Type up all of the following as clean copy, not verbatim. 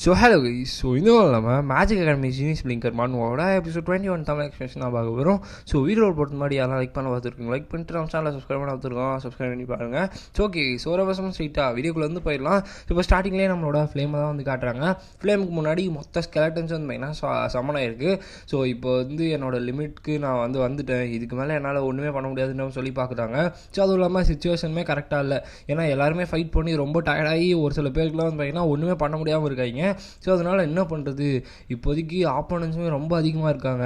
So hello guys. So இதுவும் இல்லாமல் magic academy genius blinker மானுவோட எபிசோட் 21 தமிழ் எக்ஸ்பிரஷன் தான் பார்க்க வரும். ஸோ வீடியோ போட்டு முன்னாடி யாரும் லைக் பண்ண பார்த்துருக்கோங்க, லைக் பண்ணிட்டு நம்ம சேனலில் சப்ஸ்கிரைப் பண்ண பார்த்துருக்கோம், சப்ஸ்கிரைப் பண்ணி பாருங்கள். ஸோ ஓகே, ஸோ ஒரு வருஷம் ஸ்ட்ரைட்டாக வீடியோக்குள்ளே வந்து போயிடலாம். ஸோ இப்போ ஸ்டார்டிங்லேயே நம்மளோட ஃப்ளேமை தான் வந்து காட்டுறாங்க. ஃப்ளேமுக்கு முன்னாடி மொத்த ஸ்கெலட்டன்ஸ் வந்து பார்த்தீங்கன்னா சமனாக இருக்குது. ஸோ இப்போ வந்து என்னோட லிமிட்க்கு நான் வந்துட்டேன், இதுக்கு மேலே என்னால் ஒன்றுமே பண்ண முடியாதுன்னு சொல்லி பார்க்குறாங்க. ஸோ அதுவும் இல்லாமல் சுச்சுவேஷனுமே கரெக்டாக இல்லை, ஏன்னா எல்லாருமே ஃபைட் பண்ணி ரொம்ப டயர்டாகி ஒரு சில பேருக்குலாம் வந்து பார்த்தீங்கன்னா ஒன்றுமே பண்ண முடியாமல் இருக்காங்க. ஸோ அதனால் என்ன பண்ணுறது, இப்போதைக்கு ஆப்போனன்ஸுமே ரொம்ப அதிகமாக இருக்காங்க,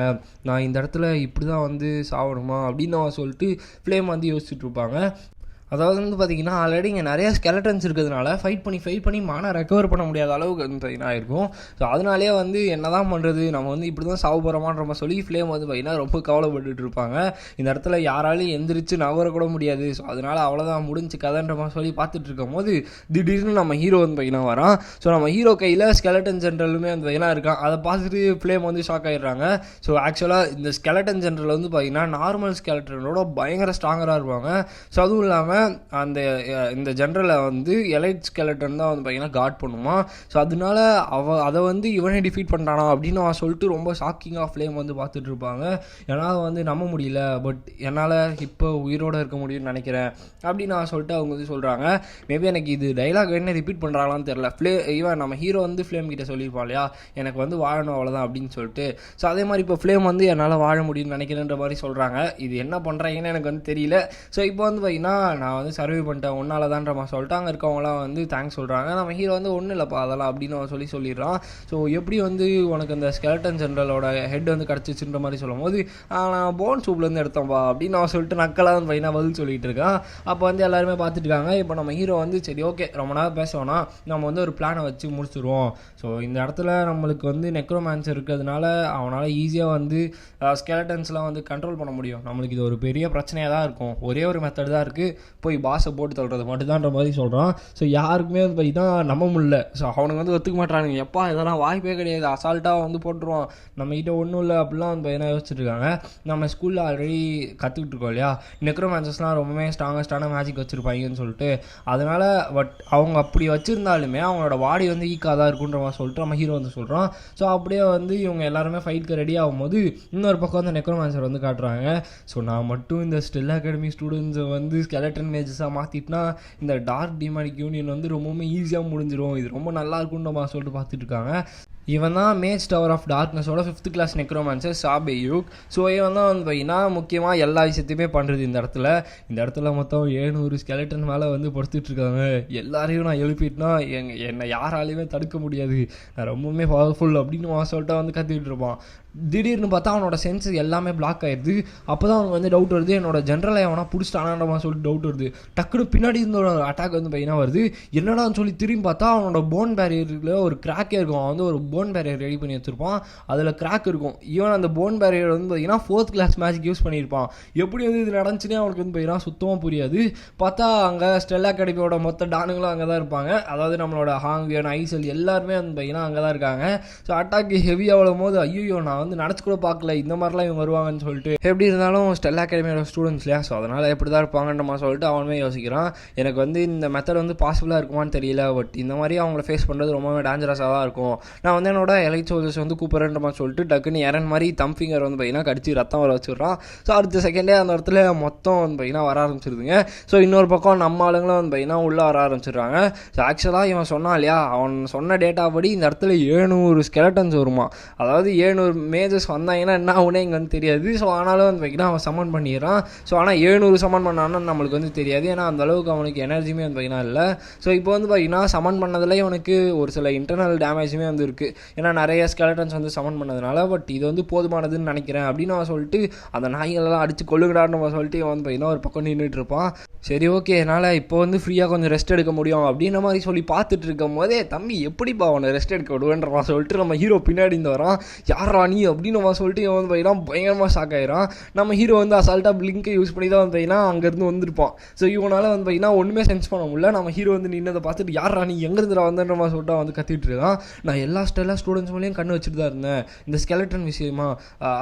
நான் இந்த இடத்துல இப்படி தான் வந்து சாவணுமா அப்படின்னு சொல்லிட்டு ஃப்ளேம் வந்து யோசிச்சுட்டு இருப்பாங்க. அதாவது வந்து பார்த்திங்கன்னா ஆல்ரெடி இங்கே நிறையா ஸ்கெலட்டன்ஸ் இருக்கிறதுனால ஃபைட் பண்ணி மானா ரெக்கவர் பண்ண முடியாத அளவுக்கு வந்து பார்த்திங்கன்னா இருக்கும். ஸோ அதனாலே வந்து என்ன தான் பண்ணுறது, நம்ம வந்து இப்படி தான் சாவு போகிறோமான்ற மாதிரி சொல்லி ஃப்ளேம் வந்து பார்த்திங்கன்னா ரொம்ப கவலைப்பட்டுட்டு இருப்பாங்க. இந்த இடத்துல யாராலையும் எந்திரிச்சு நவர கூட முடியாது. ஸோ அதனால் அவ்வளோதான் முடிஞ்சு கதைன்ற மாதிரி சொல்லி பார்த்துட்டு இருக்கும் போது திடீர்னு நம்ம ஹீரோ வந்து பார்த்திங்கன்னா வரான். ஸோ நம்ம ஹீரோ கையில் ஸ்கெலட்டன் ஜென்ரலுமே வந்து பார்த்திங்கன்னா இருக்கான். அதை பார்த்துட்டு ஃப்ளேம் வந்து ஷாக் ஆகிடுறாங்க. ஸோ ஆக்சுவலாக இந்த ஸ்கெலட்டன் ஜென்ரல் வந்து பார்த்திங்கன்னா நார்மல் ஸ்கெலட்டனோட பயங்கர ஸ்ட்ராங்கராக இருப்பாங்க. ஸோ அதுவும் இல்லாமல் அந்த இந்த ஜென்ரலை வந்து எலைட் ஸ்கெலட்டன் தான் வந்து பார்த்தீங்கன்னா காட் பண்ணுமா. ஸோ அதனால அதை வந்து இவனே டிஃபீட் பண்ணுறானா அப்படின்னு சொல்லிட்டு ரொம்ப ஷாக்கிங்காக ஃப்ளேம் வந்து பார்த்துட்டு இருப்பாங்க. என்னால் வந்து நம்ப முடியல, பட் என்னால் இப்போ உயிரோடு இருக்க முடியும்னு நினைக்கிறேன் அப்படின்னு சொல்லிட்டு அவங்க வந்து சொல்கிறாங்க. மேபி எனக்கு இது டைலாக் என்ன ரிப்பீட் பண்ணுறாங்களான்னு தெரில. இவன் நம்ம ஹீரோ வந்து ஃப்ளேம் கிட்ட சொல்லியிருப்பான் இல்லையா, எனக்கு வந்து வாழணும் அவ்வளோதான் அப்படின்னு சொல்லிட்டு. ஸோ அதே மாதிரி இப்போ ஃப்ளேம் வந்து என்னால் வாழ முடியும்னு நினைக்கிறேன்ற மாதிரி சொல்கிறாங்க. இது என்ன பண்ணுறாங்கன்னு எனக்கு வந்து தெரியல. ஸோ இப்போ வந்து பார்த்தீங்கன்னா நான் வந்து சர்வே பண்ணிட்டேன் ஒன்றால் தான்ற மாதிரி சொல்லிட்டு அங்கே இருக்கவங்களாம் வந்து தேங்க்ஸ் சொல்கிறாங்க. நம்ம ஹீரோ வந்து ஒன்றும் இல்லைப்பா அதெல்லாம் அப்படின்னு சொல்லிடுறான். ஸோ எப்படி வந்து உனக்கு அந்த ஸ்கெலட்டன் ஜென்ரலோட ஹெட் வந்து கிடச்சிச்சுன்ற மாதிரி சொல்லும் போது நான் போன் சூப்லேருந்து எடுத்தோம்ப்பா அப்படின்னு சொல்லிட்டு நக்கலாக வந்து பையனா பதில் சொல்லிட்டு இருக்கான். அப்போ வந்து எல்லாருமே பார்த்துட்டு இருக்காங்க. இப்போ நம்ம ஹீரோ வந்து சரி ஓகே ரொம்ப நேரம் பேசுவோன்னா நம்ம வந்து ஒரு பிளானை வச்சு முடிச்சுடுவோம். ஸோ இந்த இடத்துல நம்மளுக்கு வந்து நெக்ரோமேன்ஸ் இருக்கிறதுனால அவனால் ஈஸியாக வந்து ஸ்கெலட்டன்ஸ்லாம் வந்து கண்ட்ரோல் பண்ண முடியும். நம்மளுக்கு இது ஒரு பெரிய பிரச்சனையாக தான் இருக்கும், ஒரே ஒரு மெத்தட் தான் இருக்குது, போய் பாஸை போட்டு தள்ளுறது மட்டும்தான்ற மாதிரி சொல்கிறான். ஸோ யாருக்குமே வந்து பார்த்தீங்கன்னா நம்ப முடியல. ஸோ அவனுக்கு வந்து ஒத்துக்க மாட்டானுங்க, எப்பா இதெல்லாம் வாய்ப்பே கிடையாது, அசால்ட்டாக வந்து போட்டுருவான், நம்மகிட்ட ஒன்றும் இல்லை அப்படிலாம் வந்து பையனாக யோசிச்சுட்டு இருக்காங்க. நம்ம ஸ்கூலில் ஆல்ரெடி கற்றுக்கிட்டு இருக்கோம் இல்லையா, நெக்ரோமேன்சஸ்லாம் ரொம்பவே ஸ்ட்ராங்கஸ்டான மேஜிக் வச்சுருப்பாங்கன்னு சொல்லிட்டு. அதனால் பட் அவங்க அப்படி வச்சுருந்தாலுமே அவங்களோட பாடி வந்து ஈக்காக தான் இருக்குன்ற மாதிரி சொல்லிட்டு நம்ம ஹீரோ வந்து சொல்கிறான். ஸோ அப்படியே வந்து இவங்க எல்லாருமே ஃபைட்க்கு ரெடி ஆகும்போது இன்னொரு பக்கம் வந்து நெக்ரோமேன்சர் வந்து காட்டுறாங்க. ஸோ நான் மட்டும் இந்த ஸ்டெல் அகாடமி ஸ்டூடெண்ட்ஸை வந்து ஸ்கெலட்டன் மேஜஸாக மாற்றிட்டுனா இந்த டார்க் டிமானிக் யூனியன் வந்து ரொம்பவுமே ஈஸியாக முடிஞ்சிடும், இது ரொம்ப நல்லா இருக்குன்ற மாதிரி சொல்லிட்டு பார்த்துட்டு இருக்காங்க. இவன் தான் மேஜ் டவர் ஆஃப் டார்க்னஸோட 5th கிளாஸ் நெக்ரோமான்சர் சாபேயூக். ஸோ இவன் தான் வந்து பார்த்தீங்கன்னா முக்கியமாக எல்லா விஷயத்தையுமே பண்ணுறது இந்த இடத்துல மொத்தம் 700 ஸ்கெலட்டன் மேலே வந்து படுத்துட்ருக்காங்க. எல்லாரையும் நான் எழுப்பிட்டுனா என்னை யாராலையுமே தடுக்க முடியாது, நான் ரொம்பவுமே பவர்ஃபுல் அப்படின்னு சொல்லிட்டு வந்து கற்றுக்கிட்டு இருப்பான். திடீர்னு பார்த்தா அவனோட சென்ஸ் எல்லாமே பிளாக் ஆகிடுது. அப்போ தான் அவனுக்கு வந்து டவுட் வருது, என்னோட ஜென்ரலை அவனா பிடிச்சிட்டானான்ற சொல்லிட்டு டவுட் வருது. டக்குனு பின்னாடி இருந்தோட அட்டாக் வந்து பார்த்தீங்கன்னா வருது. என்னடான்னு சொல்லி திரும்பி பார்த்தா அவனோட போன் பேரியரில் ஒரு கிராக்கே இருக்கும். அவன் வந்து ஒரு போன் பேரியர் ரெடி பண்ணி வச்சுருப்பான், அதில் கிராக் இருக்கும். ஈவன் அந்த போன் பேரியர் வந்து பார்த்தீங்கன்னா 4th கிளாஸ் மேஜிக் யூஸ் பண்ணியிருப்பான். எப்படி வந்து இது நடந்துச்சுன்னே அவனுக்கு வந்து பார்த்தீங்கன்னா சுத்தமாக புரியாது. பார்த்தா அங்கே ஸ்டெல் அகாடமியோட மொத்த டானுங்களும் அங்கே தான் இருப்பாங்க. அதாவது நம்மளோட ஹாங்கியன் ஐசல் எல்லாருமே வந்து பார்த்தீங்கன்னா அங்கே தான் இருக்காங்க. ஸோ அட்டாக் ஹெவி ஆகும் போது ஐயோ நான் வந்து நினச்சி கூட பார்க்கல இந்த மாதிரிலாம் இவங்க வருவாங்கன்னு சொல்லிட்டு. எப்படி இருந்தாலும் ஸ்டெல் அகாடமியோட ஸ்டூடெண்ட்ஸ் இல்லையா, ஸோ அதனால் எப்படி தான் இருப்பாங்கன்ற மாதிரி சொல்லிட்டு அவனுமே யோசிக்கிறான். எனக்கு வந்து இந்த மெத்தட் வந்து பாசிபிளாக இருக்குமான்னு தெரியல, பட் இந்த மாதிரி அவங்கள ஃபேஸ் பண்ணுறது ரொம்பவே டேஞ்சரஸாக தான் இருக்கும். நான் வந்து என்னோட எலைட் சோல்ஜர்ஸ் வந்து கூப்பிட்றேன்ற மாதிரி சொல்லிட்டு டக்குன்னு எரன் மாதிரி தம் ஃபிங்கர் வந்து பார்த்தீங்கன்னா கடிச்சு ரத்தம் வர வச்சுடுறான். ஸோ அடுத்த செகண்டே அந்த இடத்துல மொத்தம் வந்து பார்த்தீங்கன்னா வர ஆரம்பிச்சிருதுங்க. ஸோ இன்னொரு பக்கம் நம்ம ஆளுங்களும் வந்து பார்த்தீங்கன்னா உள்ளே வர ஆரம்பிச்சிடுறாங்க. ஸோ ஆக்சுவலாக இவன் சொன்னான் இல்லையா, அவன் சொன்ன டேட்டா படி இந்த இடத்துல 700 ஸ்கெலட்டன்ஸ் வருமா, அதாவது 700 மேஜஸ் வந்தாங்கன்னா என்ன ஆகுனே இங்கே வந்து தெரியாது. ஸோ ஆனாலும் வந்து பார்த்தீங்கன்னா அவன் சமன் பண்ணிடுறான். ஸோ ஆனால் 700 சமன் பண்ணான்னு நம்மளுக்கு வந்து தெரியாது, ஏன்னா அந்த அளவுக்கு அவனுக்கு எனர்ஜியுமே வந்து பார்த்தீங்கன்னா இல்லை. ஸோ இப்போ வந்து பார்த்தீங்கன்னா சமன் பண்ணதில் அவனுக்கு ஒரு சில இன்டர்னல் டேமேஜுமே வந்து இருக்குது, ஏன்னா நிறைய ஸ்கெலட்டன்ஸ் வந்து சமன் பண்ணதுனால. பட் இது வந்து போதுமானதுன்னு நினைக்கிறேன் அப்படின்னு அவன் சொல்லிட்டு அந்த நாய்களெல்லாம் அடித்து கொள்ளுங்கடான்னு சொல்லிட்டு வந்து பார்த்தீங்கன்னா ஒரு பக்கம் நின்றுட்டு இருப்பான். சரி ஓகே என்னால் இப்போ வந்து ஃப்ரீயாக கொஞ்சம் ரெஸ்ட் எடுக்க முடியும் அப்படின்ற மாதிரி சொல்லி பார்த்துட்டு இருக்கும் போதே தம்பி எப்படிப்பா அவனை ரெஸ்ட் எடுக்க விடுவேன்றவா சொல்லிட்டு நம்ம ஹீரோ பின்னாடி இருந்து வரான். யாரா நீ அப்படின்னு சொல்லிட்டு இவன் வந்து பார்த்தீங்கன்னா பயங்கரமாக ஷாக் ஆகிடான். நம்ம ஹீரோ வந்து அசால்ட்டாக பிளிங்கை யூஸ் பண்ணி தான் வந்து பார்த்தீங்கன்னா அங்கேருந்து வந்திருப்பான். ஸோ இவனால் வந்து பார்த்தீங்கன்னா ஒன்றுமே சென்ஸ் பண்ண முடியல. நம்ம ஹீரோ வந்து நின்னதை பார்த்துட்டு யாரா நீ எங்கேருந்து வந்தன்ற மாதிரி சொல்லிட்டு வந்து கத்திட்டு இருக்கான். நான் எல்லா ஸ்டூடெண்ட்ஸ் மூலியம் கண்ணு வச்சுட்டு தான் இருந்தேன் இந்த ஸ்கெலட்டன் விஷயமா,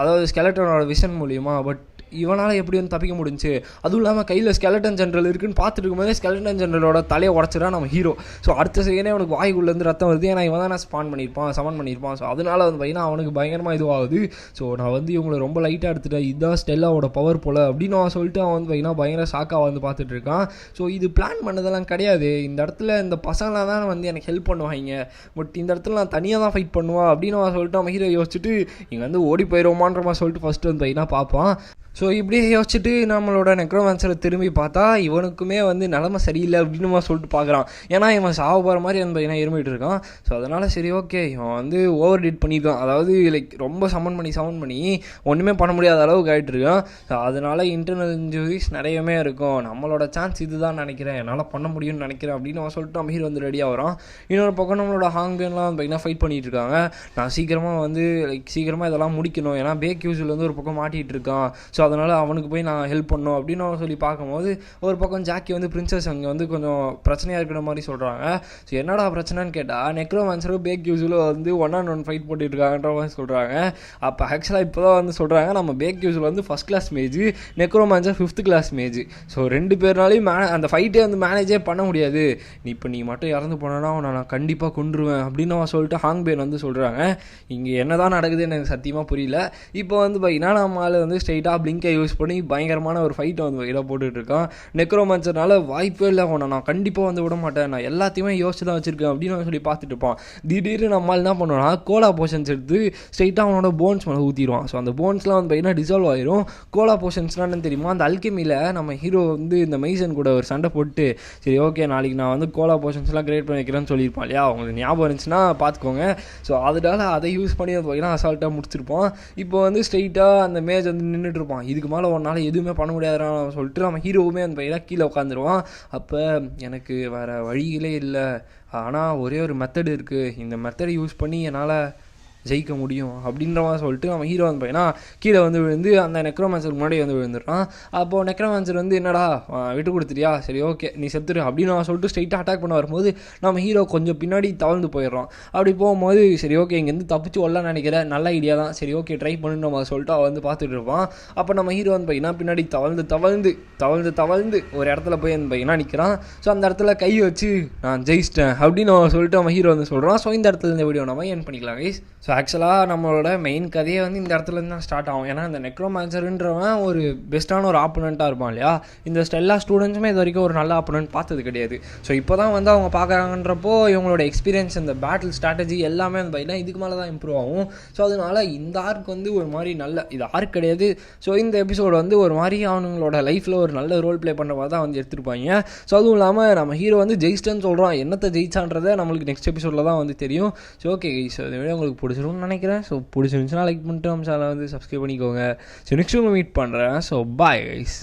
அதாவது ஸ்கெலட்டனோட விஷன் மூலியமாக, பட் இவனால் எப்படி வந்து தப்பிக்க முடிஞ்சு, அதுவும் இல்லாமல் கையில் ஸ்கெலட்டன் ஜென்ரல் இருக்குன்னு பார்த்துட்டு இருக்கும்போதே ஸ்கெலட்டன் ஜென்ரலோட தலையை உடச்சிடான் நம்ம ஹீரோ. ஸோ அடுத்த செகண்டே அவனுக்கு வாய்க்குள்ளேருந்து ரத்தம் வருது. ஏன்னா இவன் தான் நான் சமன் பண்ணியிருப்பான். ஸோ அதனால வந்து பார்த்தீங்கன்னா அவனுக்கு பயங்கரமாக இதுவாகுது. ஸோ நான் வந்து இவங்களை ரொம்ப லைட்டாக எடுத்துட்டேன், இதுதான் ஸ்டெல்லாவோட பவர் போல் அப்படின்னு அவன் சொல்லிட்டு அவன் வந்து பார்த்தீங்கன்னா பயங்கர ஷாக்காக வந்து பார்த்துட்டு இருக்கான். ஸோ இது பிளான் பண்ணதெல்லாம் கிடையாது. இந்த இடத்துல இந்த பசங்களாம் தான் வந்து எனக்கு ஹெல்ப் பண்ணுவாங்க, பட் இந்த இடத்துல நான் தனியாக தான் ஃபைட் பண்ணுவான் அப்படின்னு அவன் சொல்லிட்டு அவன் ஹீரோ யோசிச்சுட்டு இங்கே வந்து ஓடி போயிடுவோமான்ற மாதிரி சொல்லிட்டு ஃபஸ்ட்டு வந்து பார்த்தீங்கன்னா பார்ப்பான். ஸோ இப்படியே யோசிச்சுட்டு நம்மளோட நெக்ரோமான்சரை திரும்பி பார்த்தா இவனுக்குமே வந்து நிலமை சரியில்லை அப்படின்னு சொல்லிட்டு பார்க்குறான். ஏன்னா இவன் சாவ போகிற மாதிரி வந்து பார்த்தீங்கன்னா இருமிட்டு இருக்கான். ஸோ அதனால் சரி ஓகே, இவன் வந்து ஓவர் டிட் பண்ணியிருக்கான். அதாவது லைக் ரொம்ப சமன் பண்ணி ஒன்றுமே பண்ண முடியாத அளவுக்கு ஆகிட்டு இருக்கான். ஸோ அதனால் இன்டர்னல் இன்ஜுரிஸ் நிறையவே இருக்கும். நம்மளோட சான்ஸ் இது தான் நினைக்கிறேன், என்னால் பண்ண முடியும்னு நினைக்கிறேன் அப்படின்னு அவன் சொல்லிட்டு நம்ம ஹீரோ வந்து ரெடியாக வரான். இன்னொரு பக்கம் நம்மளோட ஹாங்பேன்லாம் வந்து பார்த்தீங்கன்னா ஃபைட் பண்ணிகிட்டு இருக்காங்க. நான் சீக்கிரமாக இதெல்லாம் முடிக்கணும், ஏன்னா பேக் யூஸில் வந்து ஒரு பக்கம் மாட்டிகிட்டு இருக்கான். ஸோ அதனால் அவனுக்கு போய் நான் ஹெல்ப் பண்ணணும் அப்படின்னு அவன் சொல்லி பார்க்கும்போது ஒரு பக்கம் ஜாக்கி வந்து பிரின்சஸ் அங்கே வந்து கொஞ்சம் பிரச்சனையாக இருக்கிற மாதிரி சொல்கிறாங்க. ஸோ என்னடா பிரச்சனைன்னு கேட்டால் நெக்ரோமான்சரும் பேக் யூஸில் வந்து 1-on-1 ஃபைட் போட்டுட்டு இருக்காங்கன்ற மாதிரி சொல்கிறாங்க. அப்போ ஆக்சுவலாக இப்போ தான் வந்து சொல்கிறாங்க நம்ம பேக் யூஸில் வந்து first class mage, necromancer 5th class mage. So 2 பேர்னாலையும் அந்த ஃபைட்டே வந்து மேனேஜே பண்ண முடியாது, நீ மட்டும் இறந்து போனோன்னா அவனை நான் கண்டிப்பாக கொன்றுவேன் அப்படின்னு அவன் சொல்லிட்டு ஹாங்பேன் வந்து சொல்கிறாங்க. இங்கே என்ன தான் நடக்குதுன்னு எனக்கு சத்தியமாக புரியல. இப்போ வந்து பார்த்தீங்கன்னா நம்மளால் வந்து ஸ்ட்ரைட்டாக பிளிங்கை யூஸ் பண்ணி பயங்கரமான ஒரு ஃபைட்டை வந்து இதாக போட்டுட்ருக்கான். நெக்ரோமான்சர்னால வாய்ப்பே இல்லை, அவனை நான் கண்டிப்பாக வந்து விட மாட்டேன், நான் எல்லாத்தையுமே யோசிச்சு தான் வச்சுருக்கேன் அப்படின்னு சொல்லி பார்த்துட்டு இருப்பான். திடீர்னு நம்மளால் என்ன பண்ணுவோம்னா கோலா போஷன்ஸ் எடுத்து ஸ்ட்ரைட்டாக அவனோட போன்ஸ் மேலே ஊற்றிடுவான். ஸோ அந்த போன்ஸ்லாம் வந்து பார்த்தீங்கன்னா டிசால்வ் ஆயிரும். கோலா போஷன்ஸ்லாம் தெரியுமா, அந்த அல்கெமியில் நம்ம ஹீரோ வந்து இந்த மெய்சன் கூட ஒரு சண்டை போட்டு சரி ஓகே நாளைக்கு நான் வந்து கோலா போஷன்ஸ்லாம் கிரியேட் பண்ணி வைக்கிறேன்னு சொல்லியிருப்பான் இல்லையா, அவங்களுக்கு ஞாபகம் இருந்துச்சுன்னா பார்த்துக்கோங்க. ஸோ அதனால அதை யூஸ் பண்ணி வந்து பார்த்தீங்கன்னா அசால்ட்டாக முடிச்சிருப்பான். இப்போ வந்து ஸ்ட்ரைட்டாக அந்த மேட்ச் வந்து நின்றுட்டு இருப்பான். இதுக்கு மேலே ஒன்றால் எதுவுமே பண்ண முடியாதுன்னு சொல்லிட்டு நம்ம ஹீரோவுமே அந்த பையனாக கீழே உட்காந்துருவான். அப்போ எனக்கு வேறு வழிகளே இல்லை, ஆனால் ஒரே ஒரு மெத்தட் இருக்குது, இந்த மெத்தடை யூஸ் பண்ணி என்னால் ஜெயிக்க முடியும் அப்படின்ற மாதிரி சொல்லிட்டு நம்ம ஹீரோ வந்து பையனா கீழே வந்து விழுந்து அந்த நெக்ரோமான்சருக்கு முன்னாடி வந்து விழுந்துடுறான். அப்போது நெக்ரோமான்சர் வந்து என்னடா விட்டு கொடுத்துட்டியா, சரி ஓகே நீ செத்துரு அப்படின்னு நான் சொல்லிட்டு ஸ்ட்ரைட்டாக அட்டாக் பண்ண வரும்போது நம்ம ஹீரோ கொஞ்சம் பின்னாடி தவழ்ந்து போயிடுறான். அப்படி போகும்போது சரி ஓகே இங்கேருந்து தப்பிச்சு வரலான்னு நினைக்கிறேன், நல்ல ஐடியா தான், சரி ஓகே ட்ரை பண்ணுன்னு நம்ம சொல்லிட்டு அவன் வந்து பார்த்துட்டு இருப்பான். அப்போ நம்ம ஹீரோ வந்து பையனா பின்னாடி தவழ்ந்து ஒரு இடத்துல போய் அந்த பையனா நிற்கிறான். ஸோ அந்த இடத்துல கை வச்சு நான் ஜெயிச்சிட்டேன் அப்படின்னு அவன் சொல்லிட்டு அவன் ஹீரோ வந்து சொல்கிறான். ஸோ இந்த இடத்துல இந்த வீடியோ நம்ம என் பண்ணிக்கலாம் கைஸ். ஸோ ஆக்சுவலாக நம்மளோட மெயின் கதையை வந்து இந்த இடத்துலேருந்து தான் ஸ்டார்ட் ஆகும். ஏன்னா இந்த நெக்ரோமான்சருன்றவன் ஒரு பெஸ்ட்டான ஒரு ஆப்போனண்ட்டாக இருப்பான் இல்லையா. இந்த எல்லா ஸ்டூடெண்ட்ஸுமே இது வரைக்கும் ஒரு நல்ல ஆப்போனண்ட் பார்த்தது கிடையாது. ஸோ இப்போ தான் வந்து அவங்க பார்க்குறாங்கன்றப்போ இவங்களோட எக்ஸ்பீரியன்ஸ், இந்த பேட்டில் ஸ்ட்ராட்டஜி எல்லாமே வந்து பார்த்தீங்கன்னா இதுக்கு மேலே தான் இம்ப்ரூவ் ஆகும். ஸோ அதனால இந்த ஆர்க் வந்து ஒரு மாதிரி நல்ல இது ஆர்க் கிடையாது. ஸோ இந்த எபிசோடு வந்து ஒரு மாதிரி அவங்களோட லைஃப்பில் ஒரு நல்ல ரோல் ப்ளே பண்ணுற மாதிரி தான் வந்து எடுத்துருப்பாங்க. ஸோ அதுவும் இல்லாமல் நம்ம ஹீரோ வந்து ஜெயிச்சிட்டேன்னு சொல்கிறான், என்னத்தை ஜெயிச்சான்றதை நம்மளுக்கு நெக்ஸ்ட் எபிசோடில் தான் வந்து தெரியும். ஸோ ஓகே ஸோ இந்த வீடியோ உங்களுக்கு பிடிச்சிருக்கும்னு நினைக்கிறேன். ஸோ பிடிச்சிருந்துச்சுன்னா லைக் பண்ணிட்டு நம்ம சேனலை வந்து சப்ஸ்கிரைப் பண்ணிக்கோங்க. ஸோ நெக்ஸ்ட் மீட் பண்ணுறேன். So bye guys.